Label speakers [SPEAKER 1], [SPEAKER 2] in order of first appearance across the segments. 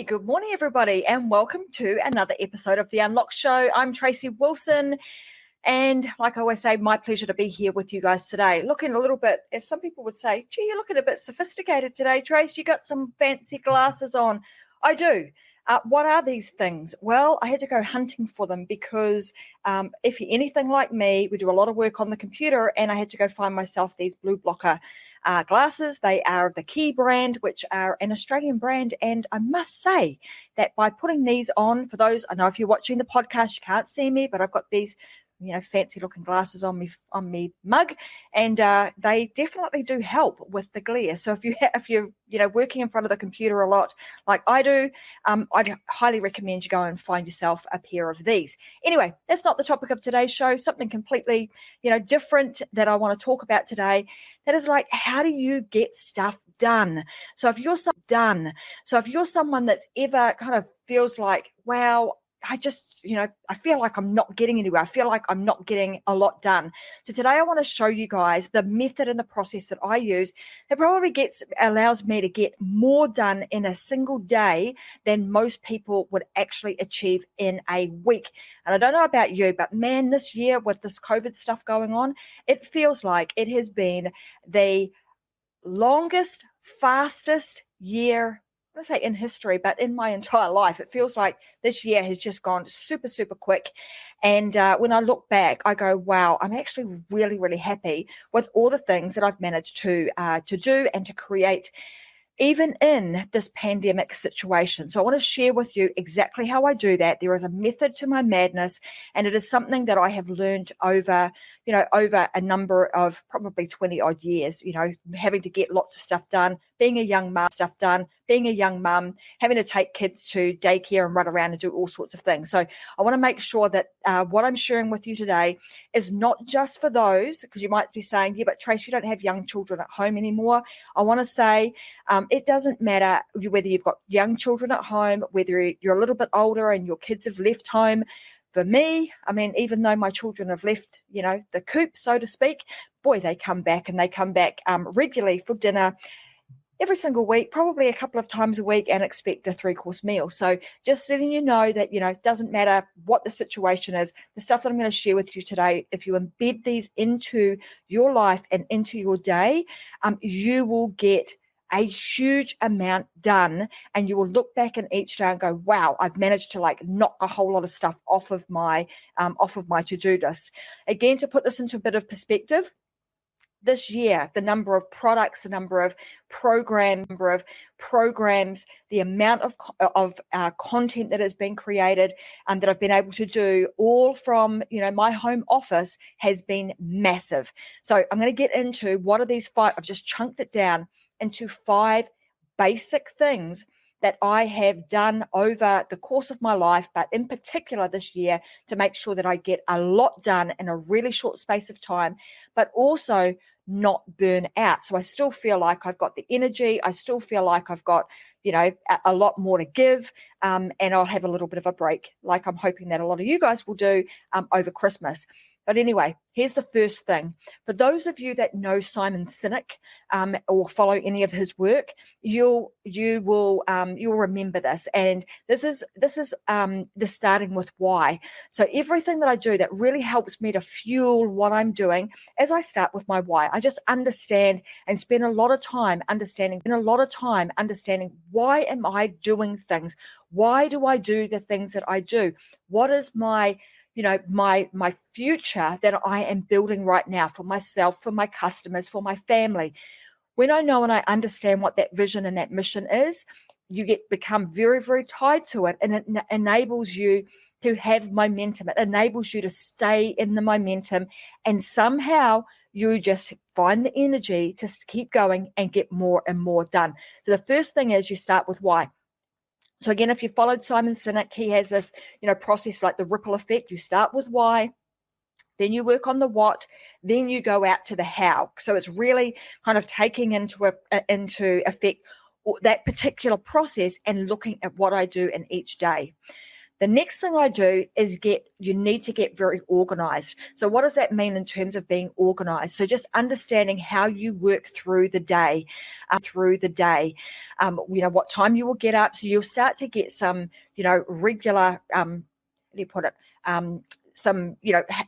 [SPEAKER 1] Hey, good morning, everybody, and welcome to another episode of The Unlocked Show. I'm Tracy Wilson, and like I always say, my pleasure to be here with you guys today. Looking a little bit, as some people would say, gee, you're looking a bit sophisticated today, Trace. You got some fancy glasses on. I do. What are these things? Well, I had to go hunting for them because if you're anything like me, we do a lot of work on the computer, and I had to go find myself these blue blocker glasses. They are of the Key brand, which are an Australian brand. And I must say that by putting these on, for those, I know if you're watching the podcast, you can't see me, but I've got these fancy looking glasses on me mug, and they definitely do help with the glare. So if you're working in front of the computer a lot like I do, I'd highly recommend you go and find yourself a pair of these. Anyway, that's not the topic of today's show. Something completely different that I want to talk about today. That is like, how do you get stuff done? So if you're someone that's ever kind of feels like, wow, I just, I feel like I'm not getting anywhere. I feel like I'm not getting a lot done. So today I want to show you guys the method and the process that I use that probably allows me to get more done in a single day than most people would actually achieve in a week. And I don't know about you, but man, this year with this COVID stuff going on, it feels like it has been the longest, fastest year, I want to say in history, but in my entire life. It feels like this year has just gone super, super quick. And when I look back, I go, wow, I'm actually really, really happy with all the things that I've managed to do and to create, even in this pandemic situation. So I want to share with you exactly how I do that. There is a method to my madness, and it is something that I have learned over a number of probably 20 odd years, having to get lots of stuff done, being a young mum, having to take kids to daycare and run around and do all sorts of things. So I want to make sure that what I'm sharing with you today is not just for those, because you might be saying, yeah, but Trace, you don't have young children at home anymore. I want to say it doesn't matter whether you've got young children at home, whether you're a little bit older and your kids have left home. For me, I mean, even though my children have left, the coop, so to speak, boy, they come back regularly for dinner every single week, probably a couple of times a week, and expect a 3-course meal. So just letting you know that, it doesn't matter what the situation is, the stuff that I'm going to share with you today, if you embed these into your life and into your day, you will get a huge amount done, and you will look back in each day and go, wow, I've managed to knock a whole lot of stuff off of my to-do list. Again, to put this into a bit of perspective, this year, the number of products, the number of programs, the amount of content that has been created, that I've been able to do all from, my home office has been massive. So I'm going to get into what are these 5. I've just chunked it down into 5 basic things that I have done over the course of my life, but in particular this year, to make sure that I get a lot done in a really short space of time, but also not burn out. So I still feel like I've got the energy. I still feel like I've got, a lot more to give, and I'll have a little bit of a break, like I'm hoping that a lot of you guys will do over Christmas. But anyway, here's the first thing. For those of you that know Simon Sinek or follow any of his work, you'll remember this. And this is the starting with why. So everything that I do that really helps me to fuel what I'm doing, as I start with my why, I just understand and spend a lot of time understanding why am I doing things? Why do I do the things that I do? What is my my future that I am building right now for myself, for my customers, for my family? When I know and I understand what that vision and that mission is, you become very, very tied to it, and it enables you to have momentum. It enables you to stay in the momentum, and somehow you just find the energy to keep going and get more and more done. So the first thing is you start with why. So again, if you followed Simon Sinek, he has this, process like the ripple effect. You start with why, then you work on the what, then you go out to the how. So it's really kind of taking into effect that particular process and looking at what I do in each day. The next thing I do is you need to get very organized. So what does that mean in terms of being organized? So just understanding how you work through the day, what time you will get up. So you'll start to get some, regular, how do you put it? Some,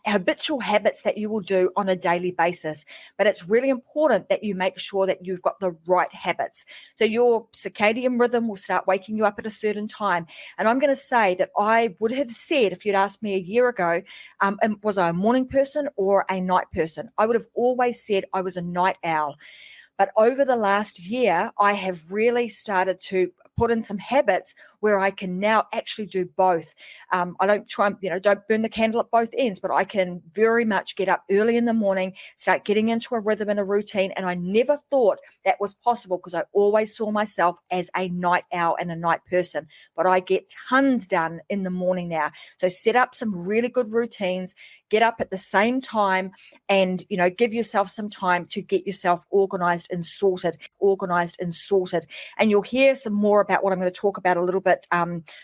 [SPEAKER 1] habitual habits that you will do on a daily basis. But it's really important that you make sure that you've got the right habits. So your circadian rhythm will start waking you up at a certain time. And I'm going to say that I would have said, if you'd asked me a year ago, was I a morning person or a night person? I would have always said I was a night owl. But over the last year, I have really started to put in some habits where I can now actually do both. I don't try and, don't burn the candle at both ends, but I can very much get up early in the morning, start getting into a rhythm and a routine. And I never thought that was possible because I always saw myself as a night owl and a night person. But I get tons done in the morning now. So set up some really good routines, get up at the same time and, give yourself some time to get yourself organized and sorted. And you'll hear some more about what I'm going to talk about a little bit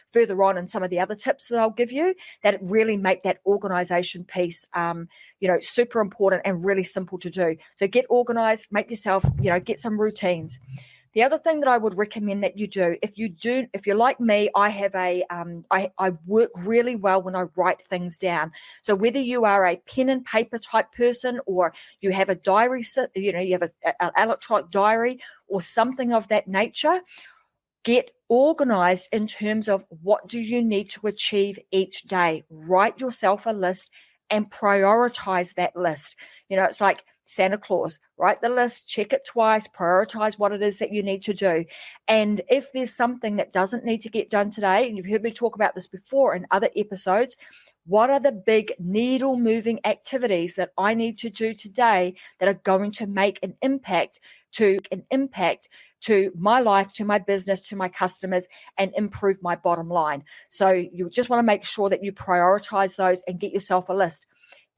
[SPEAKER 1] further on and some of the other tips that I'll give you that really make that organization piece, super important and really simple to do. So get organized, make yourself, get some routines. The other thing that I would recommend that you do, if you're like me, I have I work really well when I write things down. So whether you are a pen and paper type person or you have a diary, you have an electronic diary or something of that nature, get organized in terms of what do you need to achieve each day. Write yourself a list and prioritize that list. It's like Santa Claus, write the list, check it twice, prioritize what it is that you need to do. And if there's something that doesn't need to get done today, and you've heard me talk about this before in other episodes, what are the big needle moving activities that I need to do today that are going to make an impact to my life, to my business, to my customers, and improve my bottom line? So you just want to make sure that you prioritize those and get yourself a list.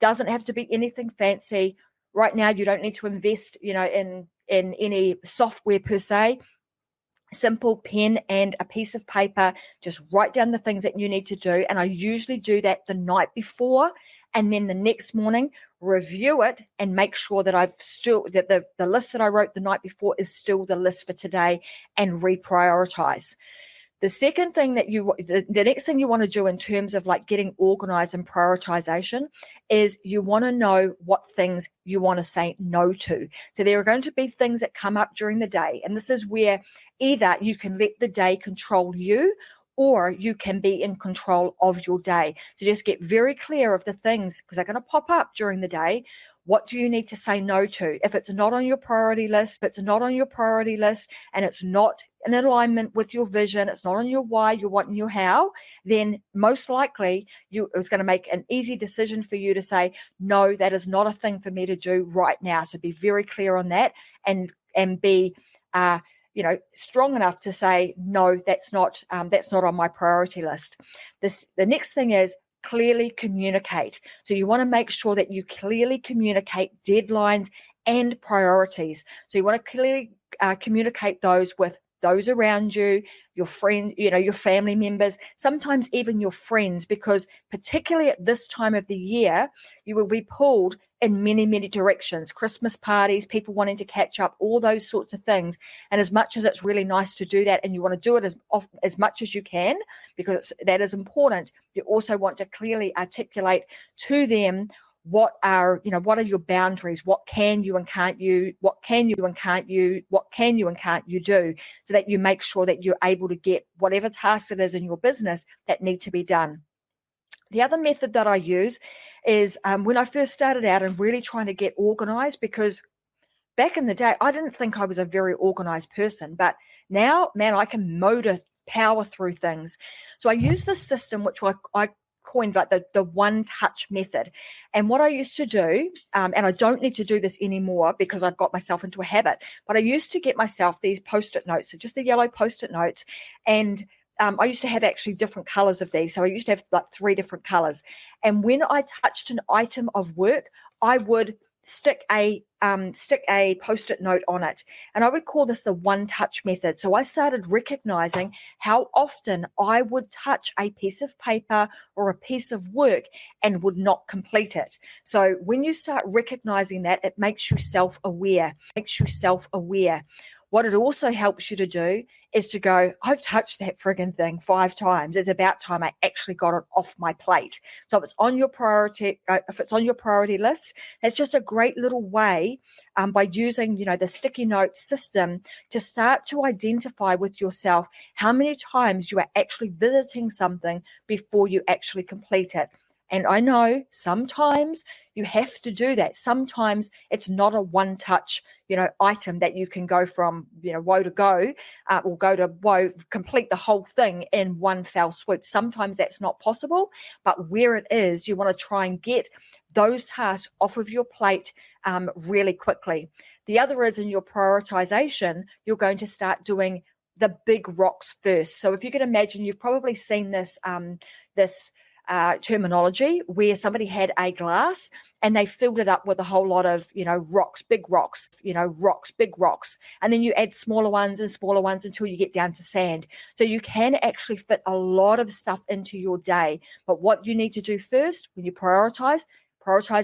[SPEAKER 1] Doesn't have to be anything fancy. Right now, you don't need to invest, in any software per se. Simple pen and a piece of paper. Just write down the things that you need to do. And I usually do that the night before, and then the next morning review it and make sure that the list that I wrote the night before is still the list for today, and reprioritize. The second thing the next thing you want to do in terms of like getting organized and prioritization is you want to know what things you want to say no to. So there are going to be things that come up during the day. And this is where either you can let the day control you or you can be in control of your day. So just get very clear of the things because they're going to pop up during the day. What do you need to say no to? If it's not on your priority list, and it's not in alignment with your vision, it's not on your why, your what, and your how, then most likely it's going to make an easy decision for you to say, no, that is not a thing for me to do right now. So be very clear on that and be strong enough to say, no, that's not on my priority list. The next thing is clearly communicate. So you want to make sure that you clearly communicate deadlines and priorities. So you want to clearly communicate those with those around you, your friends, your family members, sometimes even your friends, because particularly at this time of the year, you will be pulled in many, many directions. Christmas parties, people wanting to catch up, all those sorts of things. And as much as it's really nice to do that and you want to do it as much as you can, because that is important, you also want to clearly articulate to them what are your boundaries, what can you and can't you do, so that you make sure that you're able to get whatever task it is in your business that need to be done. The other method that I use is when I first started out and really trying to get organized, because back in the day, I didn't think I was a very organized person, but now, man, I can power through things. So I use this system, which I coined like the one touch method. And what I used to do, and I don't need to do this anymore because I've got myself into a habit, but I used to get myself these Post-it notes, so just the yellow Post-it notes. And I used to have actually different colors of these. So I used to have like 3 different colors. And when I touched an item of work, I would stick a stick a post-it note on it. And I would call this the one-touch method. So I started recognizing how often I would touch a piece of paper or a piece of work and would not complete it. So when you start recognizing that, it makes you self-aware. What it also helps you to do is to go, I've touched that friggin' thing 5 times. It's about time I actually got it off my plate. So if it's on your priority list, that's just a great little way by using, the sticky note system to start to identify with yourself how many times you are actually visiting something before you actually complete it. And I know sometimes you have to do that. Sometimes it's not a one-touch, item that you can go from, woe to go, or go to woe, complete the whole thing in one fell swoop. Sometimes that's not possible, but where it is, you want to try and get those tasks off of your plate really quickly. The other is in your prioritization, you're going to start doing the big rocks first. So if you can imagine, you've probably seen this, terminology where somebody had a glass and they filled it up with a whole lot of, rocks, big rocks, big rocks. And then you add smaller ones until you get down to sand. So you can actually fit a lot of stuff into your day. But what you need to do first when you prioritize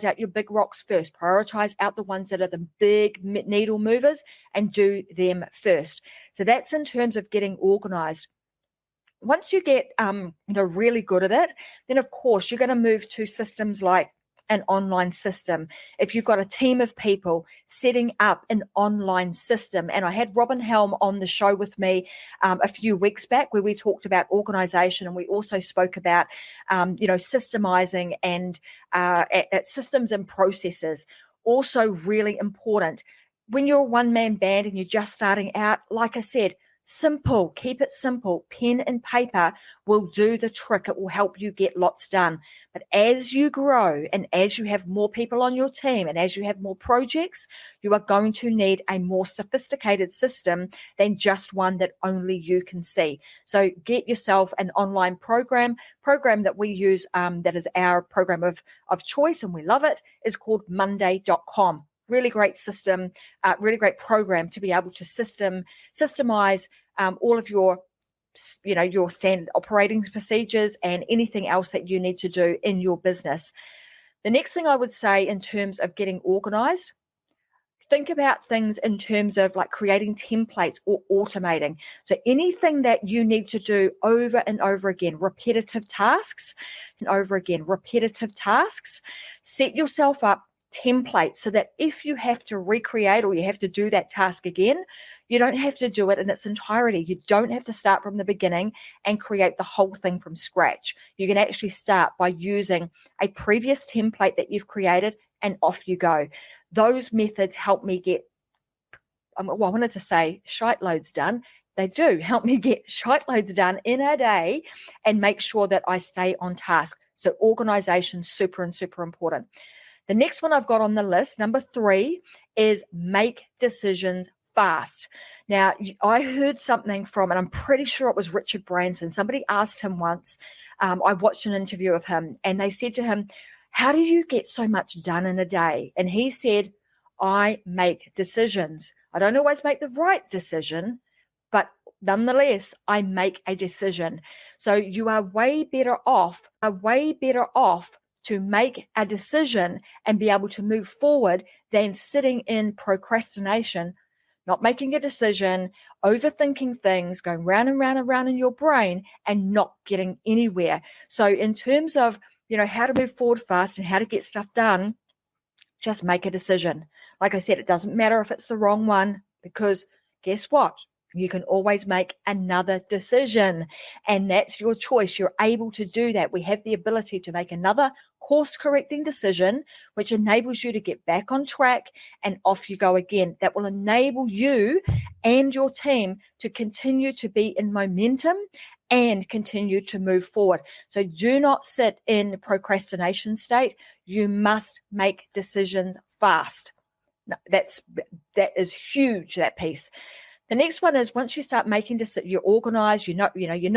[SPEAKER 1] out your big rocks first. Prioritize out the ones that are the big needle movers and do them first. So that's in terms of getting organized. Once you get really good at it, then of course you're going to move to systems like an online system. If you've got a team of people, setting up an online system. And I had Robin Helm on the show with me a few weeks back where we talked about organization, and we also spoke about systemizing and systems and processes. Also really important. When you're a one-man band and you're just starting out, like I said, simple, keep it simple. Pen and paper will do the trick. It will help you get lots done. But as you grow and as you have more people on your team and as you have more projects, you are going to need a more sophisticated system than just one that only you can see. So get yourself an online program that we use that is our program of choice, and we love it, is called Monday.com. Really great system, really great program to be able to systemize all of your standard operating procedures and anything else that you need to do in your business. The next thing I would say in terms of getting organized, think about things in terms of like creating templates or automating. So anything that you need to do over and over again, repetitive tasks, set yourself up template so that if you have to recreate or you have to do that task again, you don't have to do it in its entirety. You don't have to start from the beginning and create the whole thing from scratch. You can actually start by using a previous template that you've created and off you go. Those methods help me get, I wanted to say shite loads done. They do help me get shite loads done in a day and make sure that I stay on task. So organization, super important. The next one I've got on the list, number 3, is make decisions fast. Now, I heard something from, and I'm pretty sure it was Richard Branson. Somebody asked him once, I watched an interview of him, and they said to him, how do you get so much done in a day? And he said, I make decisions. I don't always make the right decision, but nonetheless, I make a decision. So you are way better off to make a decision and be able to move forward than sitting in procrastination, not making a decision, overthinking things, going round and round and round in your brain and not getting anywhere. So in terms of, how to move forward fast and how to get stuff done, just make a decision. Like I said, it doesn't matter if it's the wrong one, because guess what? You can always make another decision, and that's your choice. You're able to do that. We have the ability to make another course-correcting decision, which enables you to get back on track and off you go again. That will enable you and your team to continue to be in momentum and continue to move forward. So do not sit in procrastination state. You must make decisions fast. That is huge, that piece. The next one is once you start making this, you're organized, you know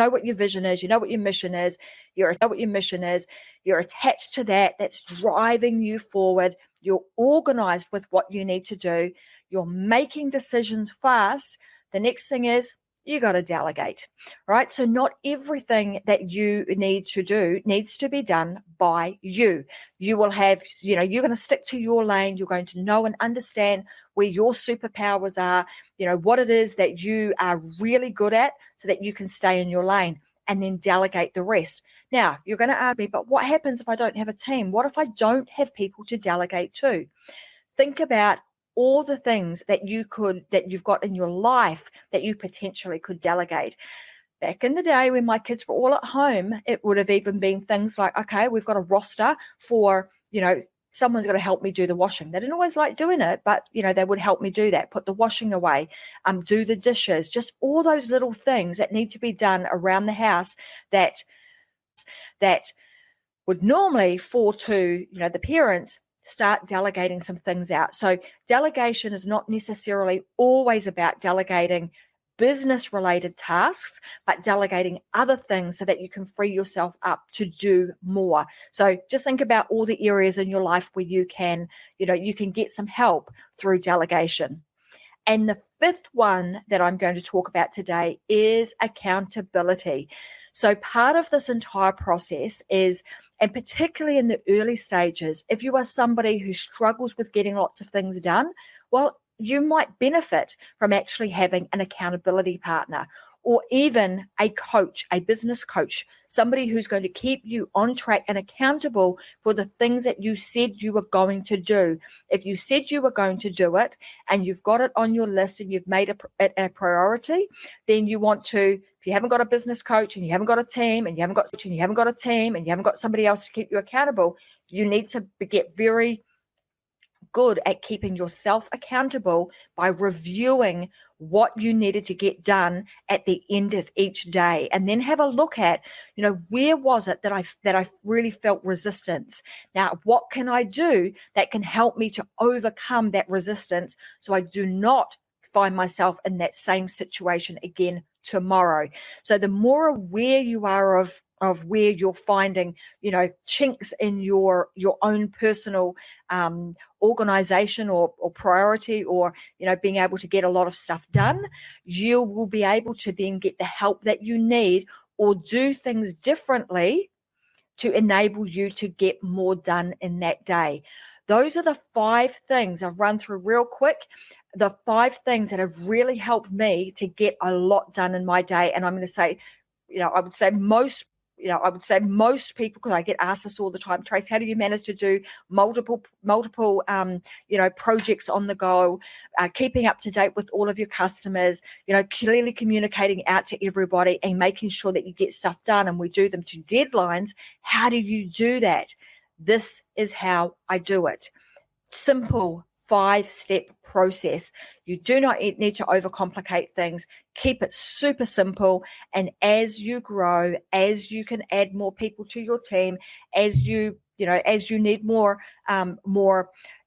[SPEAKER 1] what your vision is, you know what your mission is, you're attached to that, that's driving you forward. you're organized with what you need to do, you're making decisions fast, the next thing is you got to delegate, right? So not everything that you need to do needs to be done by you. You will have, you're going to stick to your lane. You're going to know and understand where your superpowers are, what it is that you are really good at so that you can stay in your lane and then delegate the rest. Now, you're going to ask me, but what happens if I don't have a team? What if I don't have people to delegate to? Think about all the things that you've got in your life that you potentially could delegate. Back in the day when my kids were all at home, it would have even been things like, okay, we've got a roster for, someone's going to help me do the washing. They didn't always like doing it, but, they would help me do that, put the washing away, do the dishes, just all those little things that need to be done around the house that would normally fall to, the parents. Start delegating some things out. So delegation is not necessarily always about delegating business related tasks, but delegating other things so that you can free yourself up to do more. So just think about all the areas in your life where you can get some help through delegation. And the fifth one that I'm going to talk about today is accountability. So part of this entire process is, and particularly in the early stages, if you are somebody who struggles with getting lots of things done, well, you might benefit from actually having an accountability partner, or even a coach, a business coach, somebody who's going to keep you on track and accountable for the things that you said you were going to do. If you said you were going to do it and you've got it on your list and you've made it a priority, then you want to, if you haven't got a business coach and you haven't got a team and you haven't got somebody else to keep you accountable, you need to get very good at keeping yourself accountable by reviewing what you needed to get done at the end of each day, and then have a look at, where was it that I really felt resistance? Now, what can I do that can help me to overcome that resistance so I do not find myself in that same situation again tomorrow? So the more aware you are of where you're finding, chinks in your own personal organization or priority, or, being able to get a lot of stuff done, you will be able to then get the help that you need or do things differently to enable you to get more done in that day. Those are the 5 things I've run through real quick. The 5 things that have really helped me to get a lot done in my day. And I'm going to say, I would say most people, because I get asked this all the time, Trace, how do you manage to do multiple projects on the go, keeping up to date with all of your customers, clearly communicating out to everybody and making sure that you get stuff done and we do them to deadlines. How do you do that? This is how I do it. Simple 5-step process. You do not need to overcomplicate things. Keep it super simple. And as you grow, as you can add more people to your team, as you need more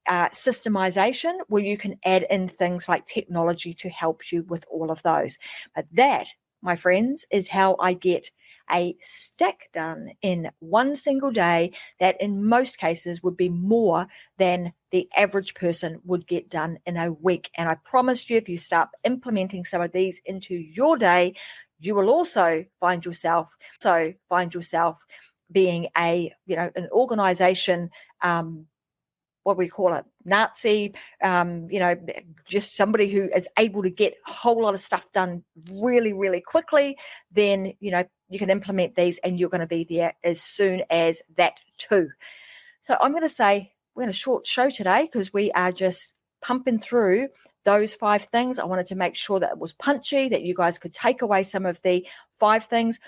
[SPEAKER 1] systemization, well, you can add in things like technology to help you with all of those. But that, my friends, is how I get a stack done in one single day that in most cases would be more than the average person would get done in a week. And I promise you, if you start implementing some of these into your day, you will also find yourself being an organization, what we call it, Nazi, just somebody who is able to get a whole lot of stuff done really, really quickly. Then, you can implement these and you're going to be there as soon as that too. So I'm going to say we're in a short show today because we are just pumping through those 5 things. I wanted to make sure that it was punchy, that you guys could take away some of the 5 things.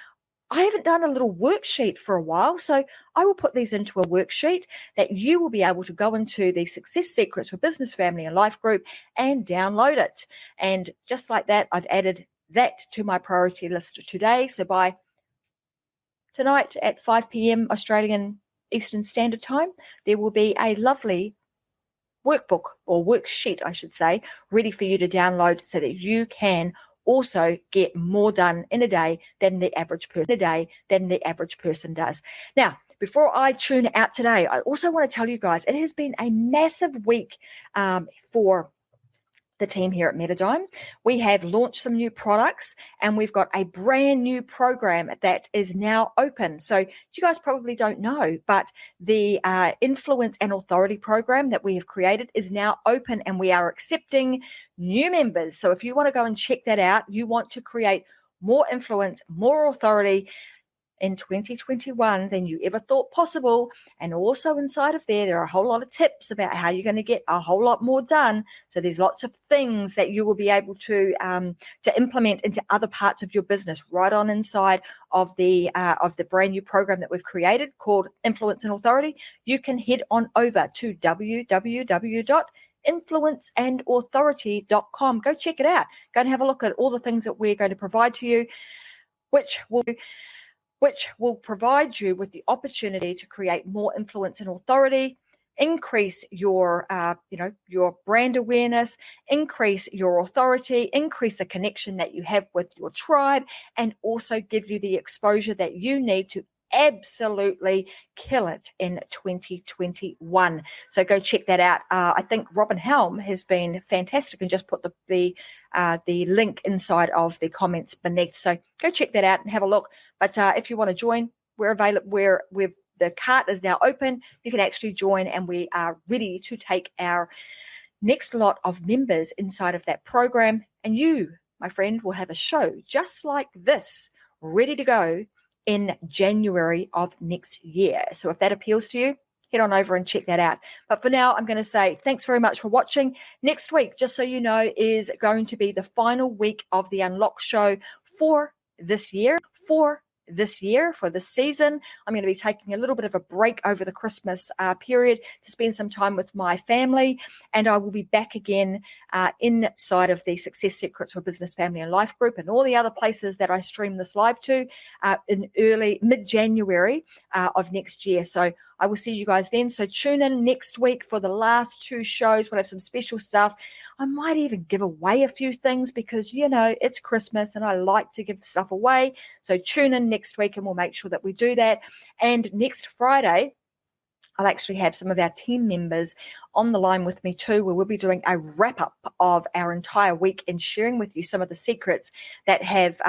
[SPEAKER 1] I haven't done a little worksheet for a while, so I will put these into a worksheet that you will be able to go into the Success Secrets for Business, Family and Life group and download it. And just like that, I've added that to my priority list today. So by tonight at 5 p.m. Australian Eastern Standard Time, there will be a lovely workbook or worksheet, I should say, ready for you to download so that you can also get more done in a day than the average person does. Now, before I tune out today, I also want to tell you guys, it has been a massive week for the team here at Metadime. We have launched some new products and we've got a brand new program that is now open. So you guys probably don't know, but the Influence and Authority program that we have created is now open and we are accepting new members. So if you want to go and check that out, you want to create more influence, more authority in 2021 than you ever thought possible. And also inside of there are a whole lot of tips about how you're going to get a whole lot more done. So there's lots of things that you will be able to implement into other parts of your business right on inside of the brand new program that we've created called Influence and Authority. You can head on over to www.influenceandauthority.com. Go check it out. Go and have a look at all the things that we're going to provide to you, which will provide you with the opportunity to create more influence and authority, increase your brand awareness, increase your authority, increase the connection that you have with your tribe, and also give you the exposure that you need to absolutely kill it in 2021. So go check that out. I think Robin Helm has been fantastic and just put the link inside of the comments beneath. So go check that out and have a look. But if you want to join, we're available. The cart is now open. You can actually join, and we are ready to take our next lot of members inside of that program. And you, my friend, will have a show just like this, ready to go in January of next year. So if that appeals to you, head on over and check that out. But for now, I'm going to say thanks very much for watching. Next week, just so you know, is going to be the final week of the Unlock show for this year. For this season, I'm going to be taking a little bit of a break over the Christmas period to spend some time with my family, and I will be back again inside of the Success Secrets for Business, Family and Life group and all the other places that I stream this live to in mid-January of next year. So I will see you guys then. So tune in next week for the last 2 shows. We'll have some special stuff. I might even give away a few things because, it's Christmas and I like to give stuff away. So tune in next week and we'll make sure that we do that. And next Friday, I'll actually have some of our team members on the line with me too, where we'll be doing a wrap-up of our entire week and sharing with you some of the secrets that have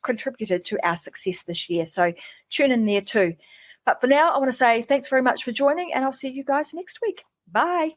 [SPEAKER 1] contributed to our success this year. So tune in there too. But for now, I want to say thanks very much for joining, and I'll see you guys next week. Bye.